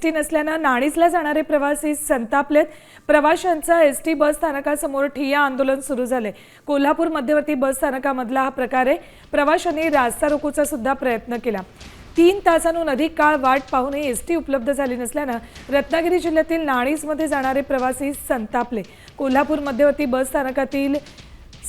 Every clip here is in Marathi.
एसटी नसल्यानं नाणीजला जाणारे प्रवासी संतापलेत। प्रवाशांचा एसटी बस स्थानकासमोर ठिय्या आंदोलन सुरू झाले। कोल्हापूर मध्यवर्ती बस स्थानकामधला हा प्रकार आहे। प्रवाशांनी रास्ता रोकोचा सुद्धा प्रयत्न केला। 3 तासांहून अधिक काळ वाट पाहूनही एसटी उपलब्ध झाली नसल्यानं रत्नागिरी जिल्ह्यातील नाणीजमध्ये जाणारे प्रवासी संतापले। कोल्हापूर मध्यवर्ती बस स्थानकातील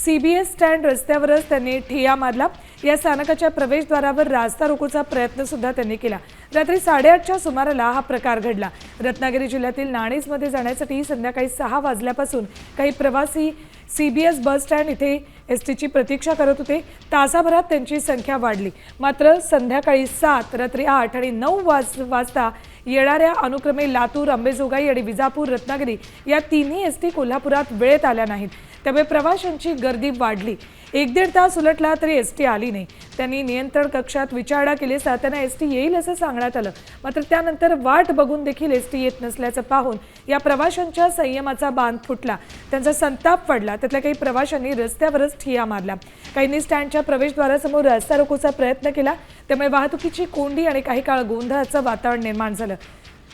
CBS स्टँड रस्त्यावरच त्यांनी ठिय्या मारला। या स्थानकाच्या प्रवेशद्वारावर रास्ता रोकोचा प्रयत्न सुद्धा त्यांनी केला। रात्री 8:30च्या सुमाराला हा प्रकार घडला। रत्नागिरी जिल्ह्यातील नाणीजमध्ये जाण्यासाठी संध्याकाळी 6 वाजल्यापासून काही प्रवासी CBS बस स्टँड इथे एसटीची प्रतीक्षा करत होते। तासाभरात त्यांची संख्या वाढली। मात्र संध्याकाळी 7, रात्री 8 आणि 9 वाजता येणाऱ्या अनुक्रमे लातूर, अंबेजोगाई आणि विजापूर, रत्नागिरी या तिन्ही एसटी कोल्हापुरात वेळेत आल्या नाहीत। त्यामुळे प्रवाशांची गर्दी वाढली। 1-1.5 तास उलटला तरी एसटी आली नाही। त्यांनी नियंत्रण कक्षात विचारणा केली असता त्यांना एसटी येईल असं सांगण्यात आलं। मात्र त्यानंतर वाट बघून देखील एसटी येत नसल्याचं पाहून या प्रवाशांच्या संयमाचा बांध फुटला। त्यांचा संताप वाढला। त्यातल्या काही प्रवाशांनी रस्त्यावरच ठिय्या मारला। काहींनी स्टँडच्या प्रवेशद्वारासमोर रस्ता रोकोचा प्रयत्न केला। त्यामुळे वाहतुकीची कोंडी आणि काही काळ गोंधळाचं वातावरण निर्माण झालं।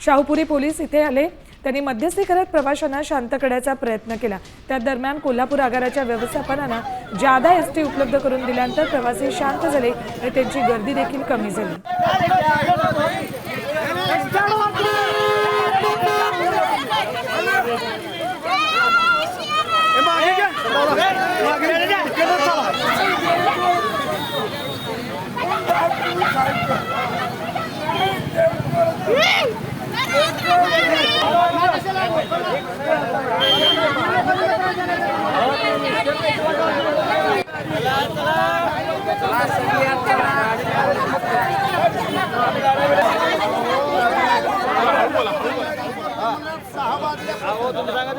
शाहूपुरी पोलीस इथे आले। त्यांनी मध्यस्थी करत प्रवाशांना शांत करण्याचा प्रयत्न केला। त्या दरम्यान कोल्हापूर आगाराच्या व्यवस्थापनानं जादा एसटी उपलब्ध करून दिल्यानंतर प्रवासी शांत झाले आणि त्यांची गर्दी देखील कमी झाली।